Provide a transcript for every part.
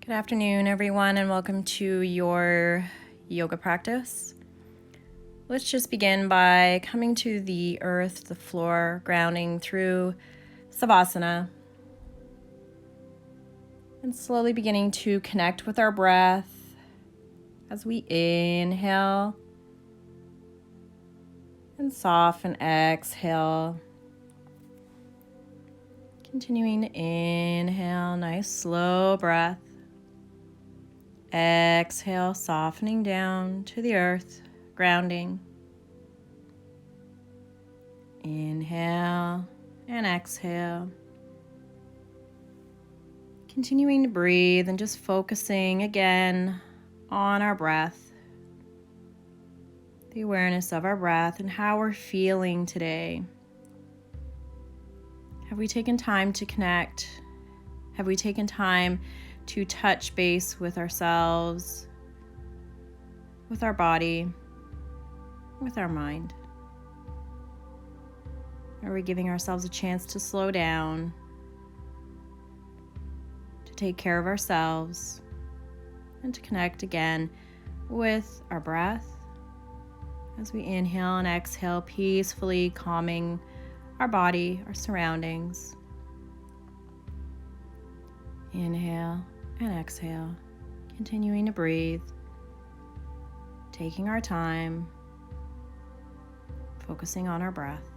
Good afternoon, everyone, and welcome to your yoga practice. Let's just begin by coming to the earth, the floor, grounding through Savasana, and slowly beginning to connect with our breath as we inhale and soften, exhale. Continuing to inhale, nice slow breath. Exhale, softening down to the earth, grounding. Inhale and exhale. Continuing to breathe and just focusing again on our breath. The awareness of our breath and how we're feeling today. Have we taken time to connect? Have we taken time to touch base with ourselves, with our body, with our mind? Are we giving ourselves a chance to slow down, to take care of ourselves, and to connect again with our breath as we inhale and exhale, peacefully calming our body, our surroundings. Inhale and exhale, continuing to breathe, taking our time, focusing on our breath.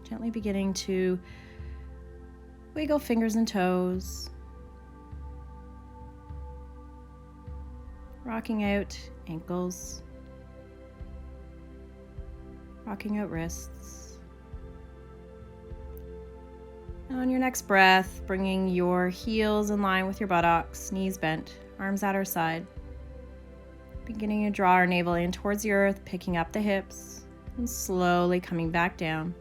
Gently beginning to wiggle fingers and toes, rocking out ankles, rocking out wrists. And on your next breath, bringing your heels in line with your buttocks, knees bent, arms at our side. Beginning to draw our navel in towards the earth, picking up the hips, and slowly coming back down.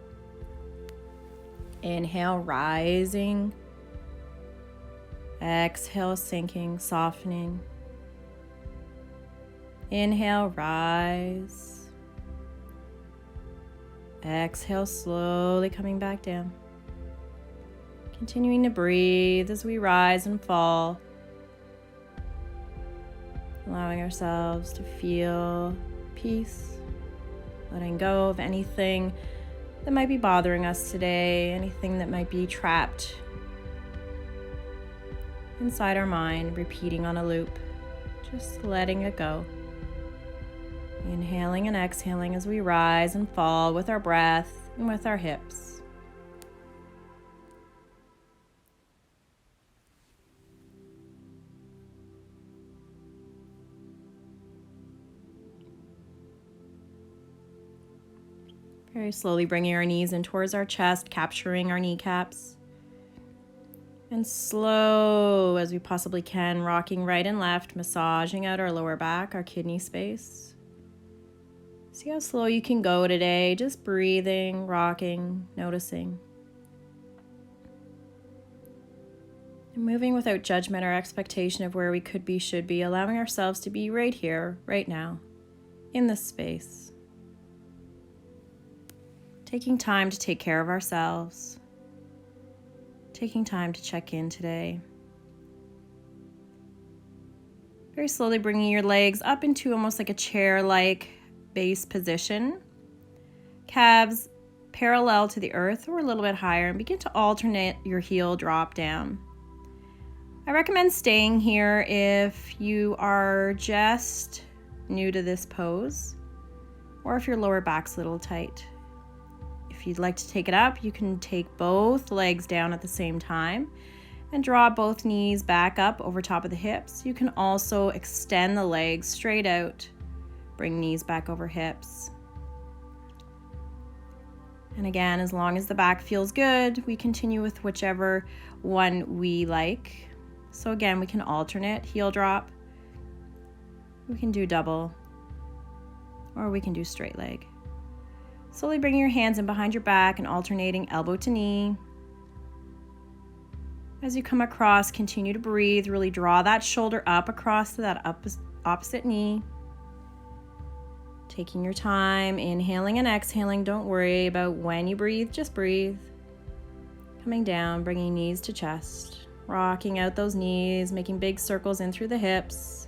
Inhale, rising. Exhale, sinking, softening. Inhale, rise. Exhale, slowly coming back down. Continuing to breathe as we rise and fall, allowing ourselves to feel peace, letting go of anything that might be bothering us today, anything that might be trapped inside our mind, repeating on a loop, just letting it go. Inhaling and exhaling as we rise and fall with our breath and with our hips. Very slowly bringing our knees in towards our chest, capturing our kneecaps. And slow as we possibly can, rocking right and left, massaging out our lower back, our kidney space. See how slow you can go today, just breathing, rocking, noticing. And moving without judgment or expectation of where we could be, should be, allowing ourselves to be right here, right now, in this space. Taking time to take care of ourselves. Taking time to check in today. Very slowly bringing your legs up into almost like a chair-like base position. Calves parallel to the earth or a little bit higher, and begin to alternate your heel drop down. I recommend staying here if you are just new to this pose or if your lower back's a little tight. If you'd like to take it up, you can take both legs down at the same time and draw both knees back up over top of the hips. You can also extend the legs straight out, bring knees back over hips. And again, as long as the back feels good, we continue with whichever one we like. So again, we can alternate heel drop, we can do double, or we can do straight leg. Slowly bringing your hands in behind your back and alternating elbow to knee. As you come across, continue to breathe. Really draw that shoulder up across to that opposite knee. Taking your time, inhaling and exhaling. Don't worry about when you breathe, just breathe. Coming down, bringing knees to chest, rocking out those knees, making big circles in through the hips,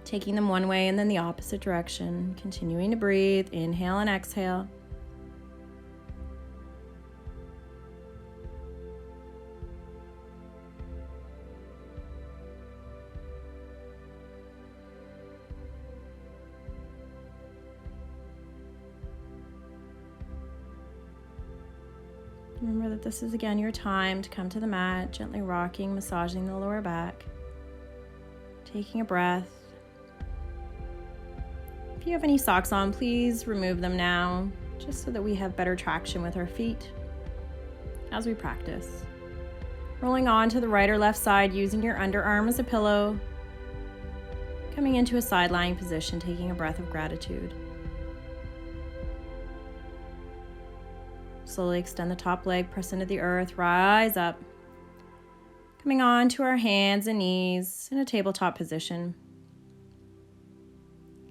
taking them one way and then the opposite direction, continuing to breathe, inhale and exhale. Remember that this is again your time to come to the mat, gently rocking, massaging the lower back, taking a breath. If you have any socks on, please remove them now, just so that we have better traction with our feet as we practice. Rolling on to the right or left side, using your underarm as a pillow, coming into a side lying position, taking a breath of gratitude. Slowly extend the top leg, press into the earth, rise up. Coming on to our hands and knees in a tabletop position.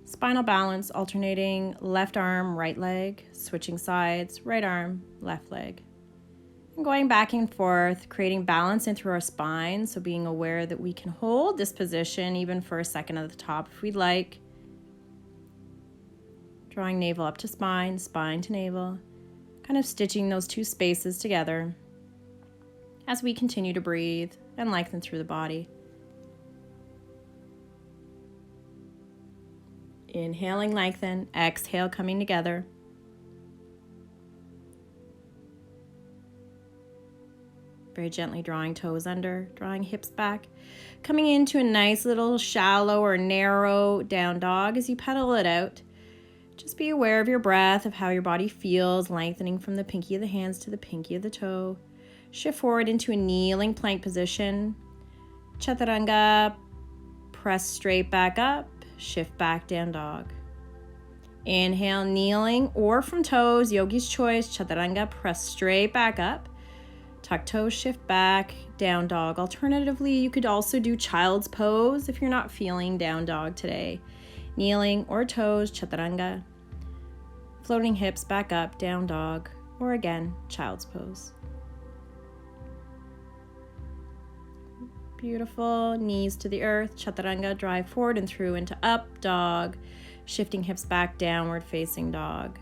Spinal balance, alternating left arm, right leg, switching sides, right arm, left leg. And going back and forth, creating balance in through our spine, so being aware that we can hold this position even for a second at the top if we'd like. Drawing navel up to spine, spine to navel. Kind of stitching those two spaces together as we continue to breathe and lengthen through the body. Inhaling, lengthen, exhale, coming together. Very gently drawing toes under, drawing hips back, coming into a nice little shallow or narrow down dog as you pedal it out. Just be aware of your breath, of how your body feels, lengthening from the pinky of the hands to the pinky of the toe. Shift forward into a kneeling plank position. Chaturanga, press straight back up, shift back, down dog. Inhale, kneeling or from toes, yogi's choice. Chaturanga, press straight back up. Tuck toes, shift back, down dog. Alternatively, you could also do child's pose if you're not feeling down dog today. Kneeling or toes, chaturanga. Floating hips back up, down dog, or again, child's pose. Beautiful. Knees to the earth, chaturanga, drive forward and through into up dog, shifting hips back, downward facing dog.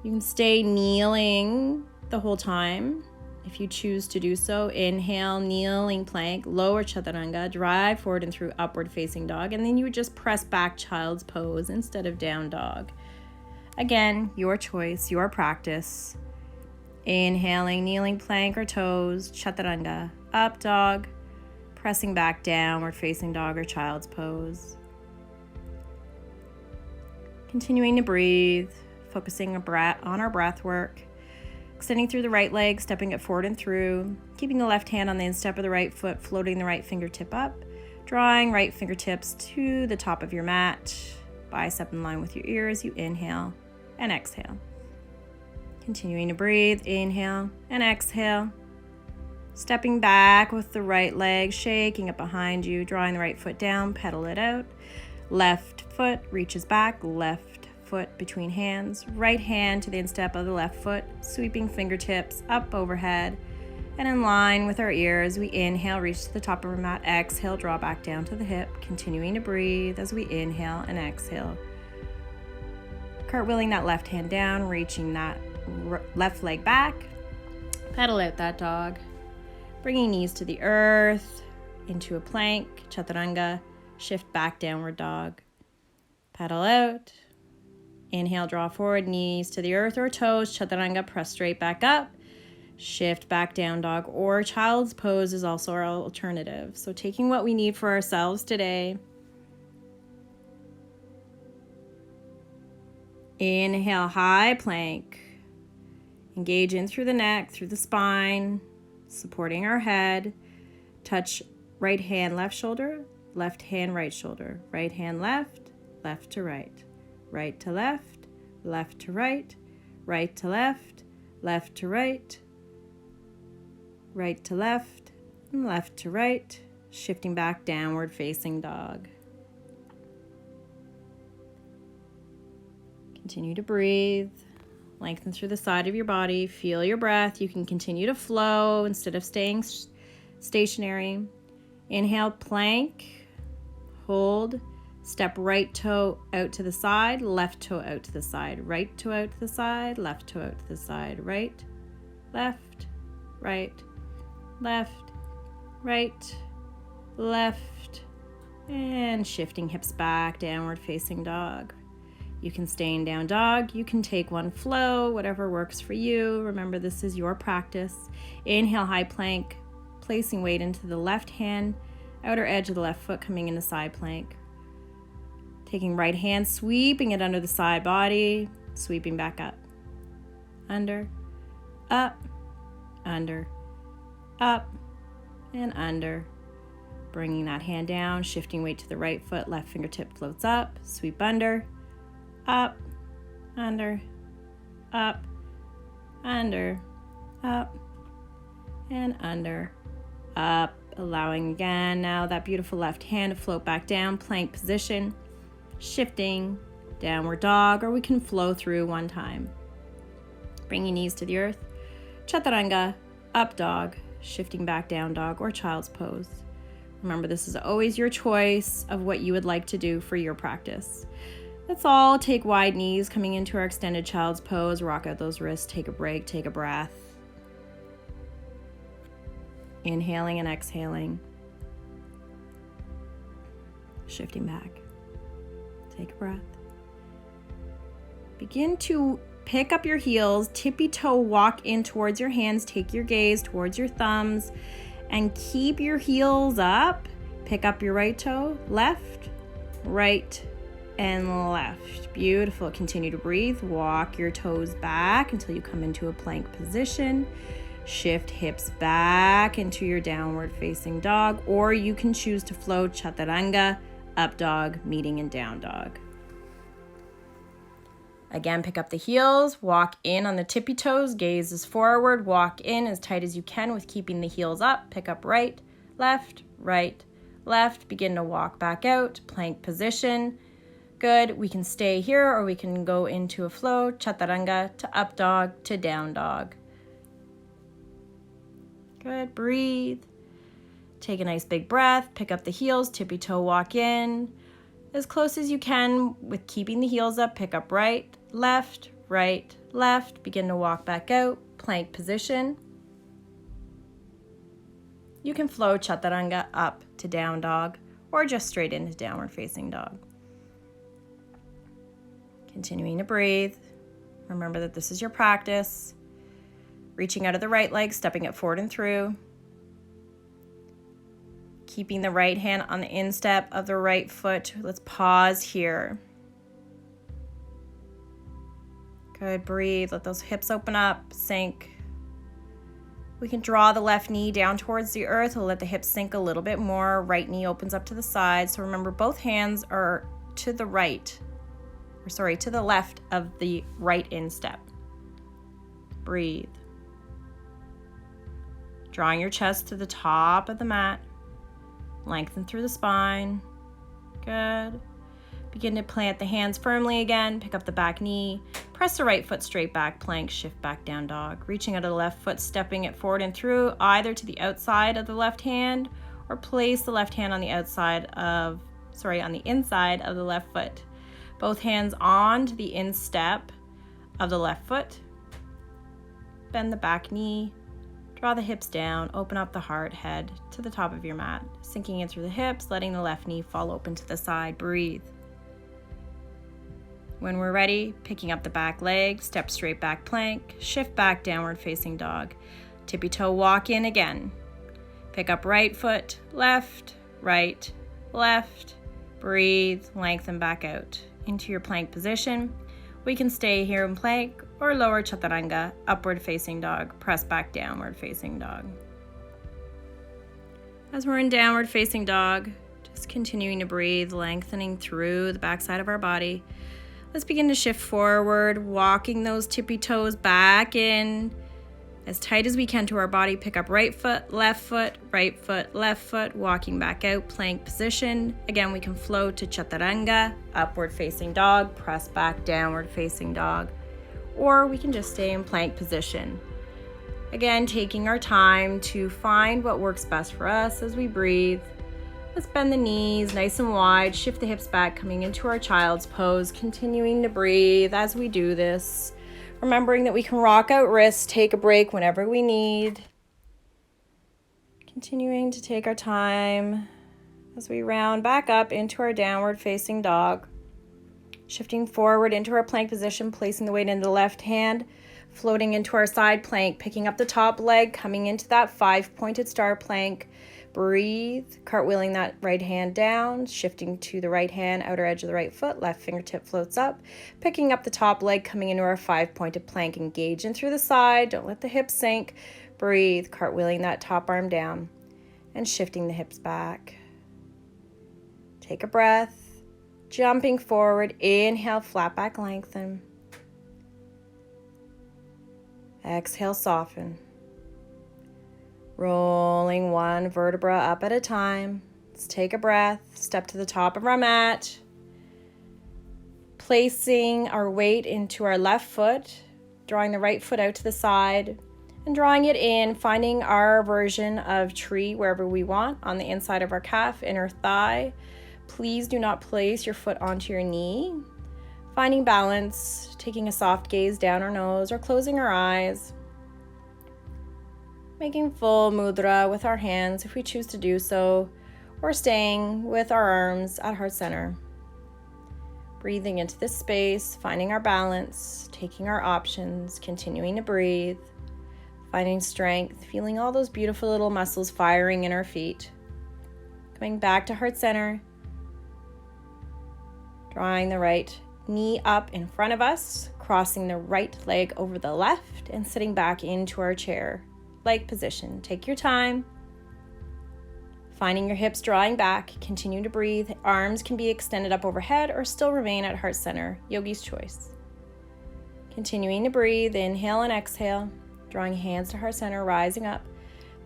You can stay kneeling the whole time if you choose to do so. Inhale, kneeling plank, lower chaturanga, drive forward and through upward facing dog, and then you would just press back child's pose instead of down dog. Again, your choice, your practice. Inhaling, kneeling plank or toes, chaturanga, up dog, pressing back downward facing dog or child's pose. Continuing to breathe, focusing on our breath work. Extending through the right leg, stepping it forward and through, keeping the left hand on the instep of the right foot, floating the right fingertip up, drawing right fingertips to the top of your mat, bicep in line with your ear as you inhale and exhale. Continuing to breathe, inhale and exhale. Stepping back with the right leg, shaking it behind you, drawing the right foot down, pedal it out. Left foot reaches back, left foot between hands, right hand to the instep of the left foot, sweeping fingertips up overhead and in line with our ears. We inhale, reach to the top of our mat, exhale, draw back down to the hip, continuing to breathe as we inhale and exhale. Cartwheeling that left hand down, reaching that left leg back, pedal out that dog, bringing knees to the earth, into a plank, chaturanga, shift back, downward dog, pedal out. Inhale, draw forward, knees to the earth or toes, chaturanga, press straight back up, shift back, down dog, or child's pose is also our alternative. So taking what we need for ourselves today. Inhale, high plank. Engage in through the neck, through the spine, supporting our head. Touch right hand, left shoulder, left hand, right shoulder, right hand, left, left to right. Right to left, left to right, right to left, left to right, right to left, and left to right, shifting back, downward facing dog. Continue to breathe, Lengthen through the side of your body. Feel your breath. You can continue to flow instead of staying stationary. Inhale, plank. Hold. Step right toe out to the side, left toe out to the side, right toe out to the side, left toe out to the side, right, left, right, left, right, left, and shifting hips back, downward facing dog. You can stay in down dog. You can take one flow, whatever works for you. Remember, this is your practice. Inhale, high plank, placing weight into the left hand, outer edge of the left foot, coming into side plank. Taking right hand, sweeping it under the side body, sweeping back up. Under, up, under, up, and under. Bringing that hand down, shifting weight to the right foot, left fingertip floats up, sweep under, up, under, up, under, up, and under, up. Allowing again now that beautiful left hand to float back down, plank position. Shifting, downward dog, or we can flow through one time. Bring your knees to the earth. Chaturanga, up dog, shifting back down dog, or child's pose. Remember, this is always your choice of what you would like to do for your practice. Let's all take wide knees, coming into our extended child's pose. Rock out those wrists, take a break, take a breath. Inhaling and exhaling. Shifting back. Take a breath. Begin to pick up your heels, tippy toe walk in towards your hands, take your gaze towards your thumbs, and keep your heels up. Pick up your right toe, left, right, and left. Beautiful. Continue to breathe. Walk your toes back until you come into a plank position. Shift hips back into your downward facing dog, or you can choose to flow chaturanga, up dog, meeting in down dog. Again, pick up the heels, walk in on the tippy toes, gaze is forward, walk in as tight as you can with keeping the heels up. Pick up right, left, begin to walk back out, plank position. Good, we can stay here or we can go into a flow, chaturanga to up dog to down dog. Good, breathe. Take a nice big breath, pick up the heels, tippy toe walk in. As close as you can with keeping the heels up, pick up right, left, begin to walk back out, plank position. You can flow chaturanga up to down dog or just straight into downward facing dog. Continuing to breathe. Remember that this is your practice. Reaching out of the right leg, stepping it forward and through. Keeping the right hand on the instep of the right foot. Let's pause here. Good, breathe. Let those hips open up, sink. We can draw the left knee down towards the earth. We'll let the hips sink a little bit more. Right knee opens up to the side. So remember, both hands are to the to the left of the right instep. Breathe. Drawing your chest to the top of the mat. Lengthen through the spine. Good. Begin to plant the hands firmly again. Pick up the back knee. Press the right foot straight back, plank, shift back down dog. Reaching out of the left foot, stepping it forward and through, either to the outside of the left hand or place the left hand on the on the inside of the left foot. Both hands on to the instep of the left foot. Bend the back knee. Draw the hips down, open up the heart, head to the top of your mat, sinking in through the hips, letting the left knee fall open to the side. Breathe. When we're ready, picking up the back leg, step straight back plank, shift back downward facing dog. Tippy toe walk in again. Pick up right foot, left, breathe, lengthen back out into your plank position. We can stay here in plank or lower chaturanga, upward facing dog, press back downward facing dog. As we're in downward facing dog, just continuing to breathe, lengthening through the backside of our body. Let's begin to shift forward, walking those tippy toes back in as tight as we can to our body. Pick up right foot, left foot, left foot, walking back out, plank position. Again, we can flow to chaturanga, upward facing dog, press back, downward facing dog, or we can just stay in plank position. Again, taking our time to find what works best for us as we breathe. Let's bend the knees nice and wide, shift the hips back, coming into our child's pose, continuing to breathe as we do this. Remembering that we can rock out wrists, take a break whenever we need. Continuing to take our time as we round back up into our downward facing dog. Shifting forward into our plank position, placing the weight into the left hand, floating into our side plank, picking up the top leg, coming into that 5-pointed star plank. Breathe, cartwheeling that right hand down, shifting to the right hand, outer edge of the right foot, left fingertip floats up, picking up the top leg, coming into our 5-pointed plank, engage in through the side, don't let the hips sink. Breathe, cartwheeling that top arm down and shifting the hips back. Take a breath. Jumping forward, inhale, flat back, lengthen. Exhale, soften. Rolling one vertebra up at a time. Let's take a breath, step to the top of our mat. Placing our weight into our left foot, drawing the right foot out to the side, and drawing it in, finding our version of tree wherever we want, on the inside of our calf, inner thigh. Please do not place your foot onto your knee. Finding balance, taking a soft gaze down our nose or closing our eyes. Making full mudra with our hands if we choose to do so, or staying with our arms at heart center. Breathing into this space, finding our balance, taking our options, continuing to breathe, finding strength, feeling all those beautiful little muscles firing in our feet. Coming back to heart center. Drawing the right knee up in front of us, crossing the right leg over the left, and sitting back into our chair-like position. Take your time. Finding your hips drawing back, continue to breathe. Arms can be extended up overhead or still remain at heart center, yogi's choice. Continuing to breathe, inhale and exhale, drawing hands to heart center, rising up,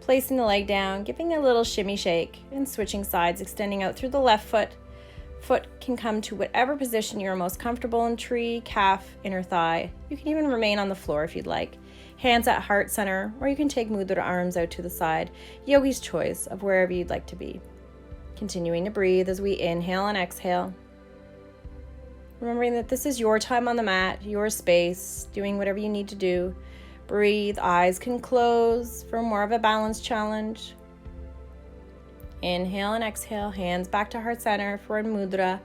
placing the leg down, giving a little shimmy shake, and switching sides, extending out through the left foot. Foot can come to whatever position you're most comfortable in, tree, calf, inner thigh. You can even remain on the floor if you'd like. Hands at heart center, or you can take mudra, arms out to the side. Yogi's choice of wherever you'd like to be. Continuing to breathe as we inhale and exhale. Remembering that this is your time on the mat, your space, doing whatever you need to do. Breathe, eyes can close for more of a balance challenge. Inhale and exhale, hands back to heart center for a mudra.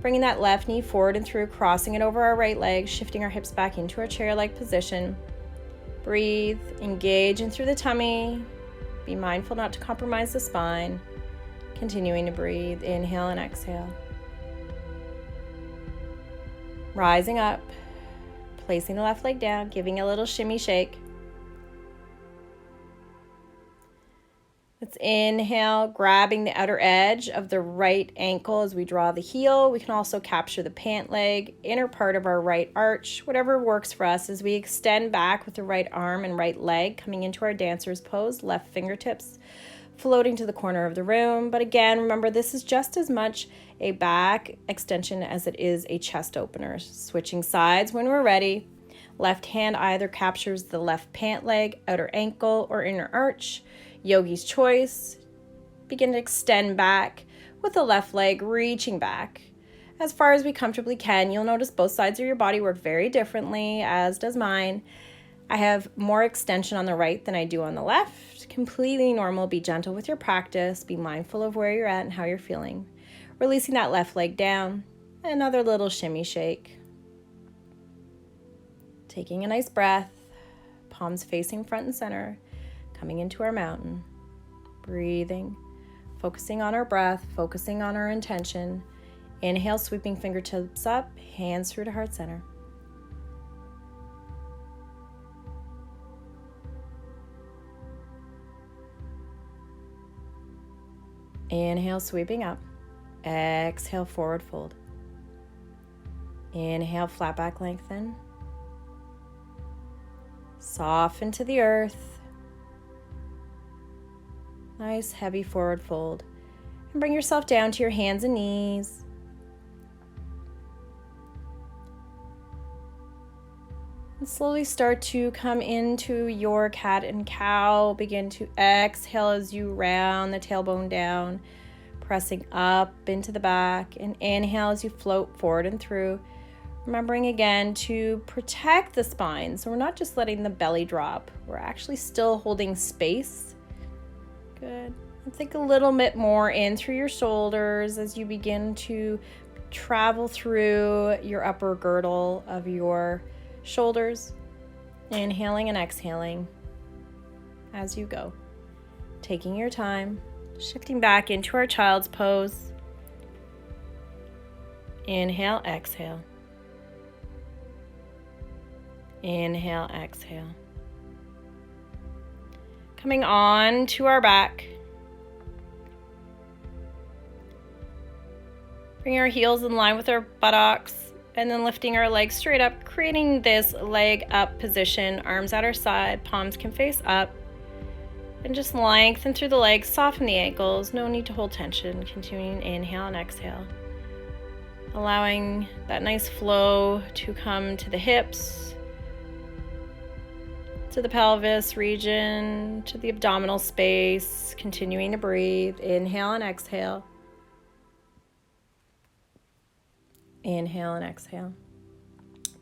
Bringing that left knee forward and through, crossing it over our right leg, shifting our hips back into our chair-like position. Breathe, engage in through the tummy. Be mindful not to compromise the spine. Continuing to breathe, inhale and exhale. Rising up, placing the left leg down, giving a little shimmy shake. Let's inhale, grabbing the outer edge of the right ankle as we draw the heel. We can also capture the pant leg, inner part of our right arch, whatever works for us as we extend back with the right arm and right leg, coming into our dancer's pose, left fingertips floating to the corner of the room. But again, remember, this is just as much a back extension as it is a chest opener. Switching sides when we're ready. Left hand either captures the left pant leg, outer ankle, or inner arch. Yogi's choice. Begin to extend back with the left leg reaching back as far as we comfortably can. You'll notice both sides of your body work very differently, as does mine. I have more extension on the right than I do on the left. Completely normal. Be gentle with your practice. Be mindful of where you're at and how you're feeling. Releasing that left leg down. Another little shimmy shake. Taking a nice breath. Palms facing front and center. Coming into our mountain, breathing, focusing on our breath, focusing on our intention. Inhale, sweeping fingertips up, hands through to heart center. Inhale, sweeping up. Exhale, forward fold. Inhale, flat back lengthen. Soften to the earth. Nice heavy forward fold. And bring yourself down to your hands and knees. And slowly start to come into your cat and cow. Begin to exhale as you round the tailbone down, pressing up into the back, and inhale as you float forward and through. Remembering again to protect the spine. So we're not just letting the belly drop. We're actually still holding space. Good. And think a little bit more in through your shoulders as you begin to travel through your upper girdle of your shoulders. Inhaling and exhaling as you go. Taking your time. Shifting back into our child's pose. Inhale, exhale. Inhale, exhale. Coming on to our back. Bring our heels in line with our buttocks and then lifting our legs straight up, creating this leg up position, arms at our side, palms can face up. And just lengthen through the legs, soften the ankles, no need to hold tension. Continuing inhale and exhale. Allowing that nice flow to come to the hips, to the pelvis region, to the abdominal space. Continuing to breathe. Inhale and exhale. Inhale and exhale.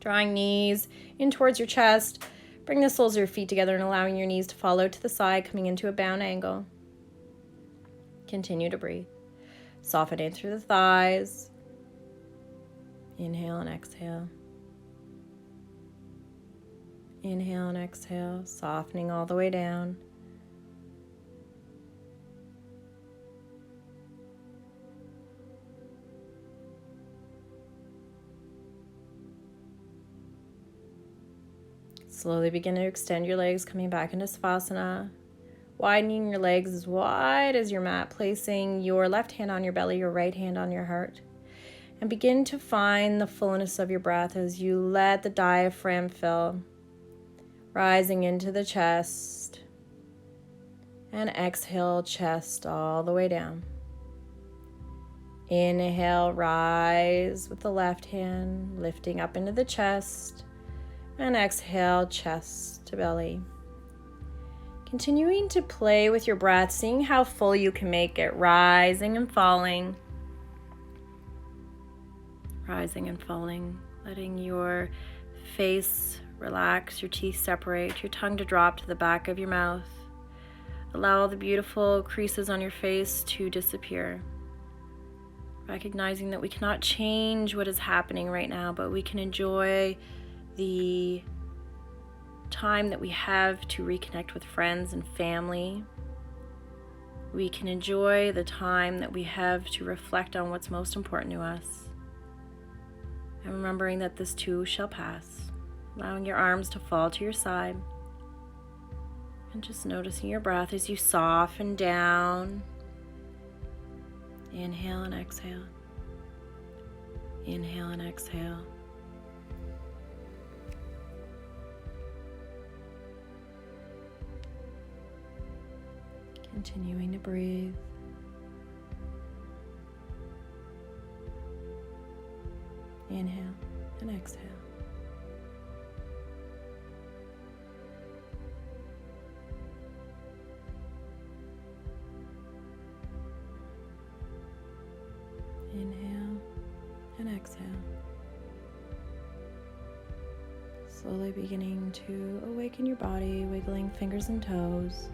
Drawing knees in towards your chest. Bring the soles of your feet together and allowing your knees to follow to the side, coming into a bound angle. Continue to breathe. Soften in through the thighs. Inhale and exhale. Inhale and exhale, softening all the way down. Slowly begin to extend your legs, coming back into Savasana. Widening your legs as wide as your mat, placing your left hand on your belly, your right hand on your heart. And begin to find the fullness of your breath as you let the diaphragm fill. Rising into the chest. And exhale, chest all the way down. Inhale, rise with the left hand, lifting up into the chest. And exhale, chest to belly. Continuing to play with your breath, seeing how full you can make it, rising and falling. Rising and falling, letting your face relax, your teeth separate, your tongue to drop to the back of your mouth. Allow all the beautiful creases on your face to disappear. Recognizing that we cannot change what is happening right now, but we can enjoy the time that we have to reconnect with friends and family. We can enjoy the time that we have to reflect on what's most important to us. And remembering that this too shall pass. Allowing your arms to fall to your side. And just noticing your breath as you soften down. Inhale and exhale. Inhale and exhale. Continuing to breathe. Inhale and exhale. Inhale and exhale. Slowly beginning to awaken your body, wiggling fingers and toes.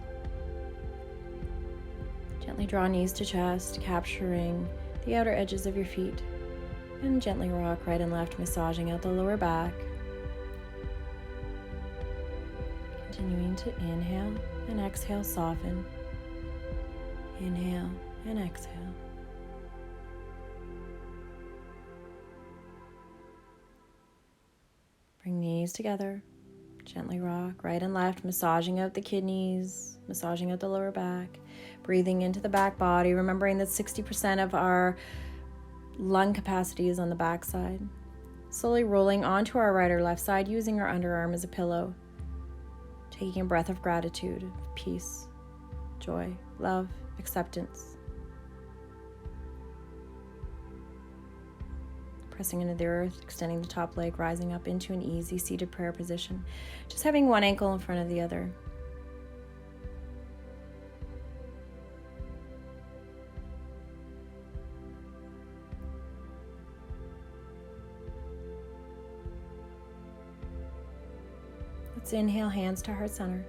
Gently draw knees to chest, capturing the outer edges of your feet. And gently rock right and left, massaging out the lower back. Continuing to inhale and exhale, soften. Inhale and exhale. Bring knees together. Gently rock right and left, massaging out the kidneys, massaging out the lower back. Breathing into the back body, remembering that 60% of our lung capacity is on the back side. Slowly rolling onto our right or left side, using our underarm as a pillow. Taking a breath of gratitude, peace, joy, love, acceptance. pressing into the earth, extending the top leg, rising up into an easy seated prayer position, just having one ankle in front of the other. Let's inhale, hands to heart center,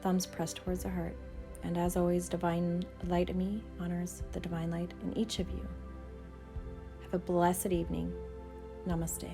thumbs pressed towards the heart. And as always, divine light in me honors the divine light in each of you. Have a blessed evening. Namaste.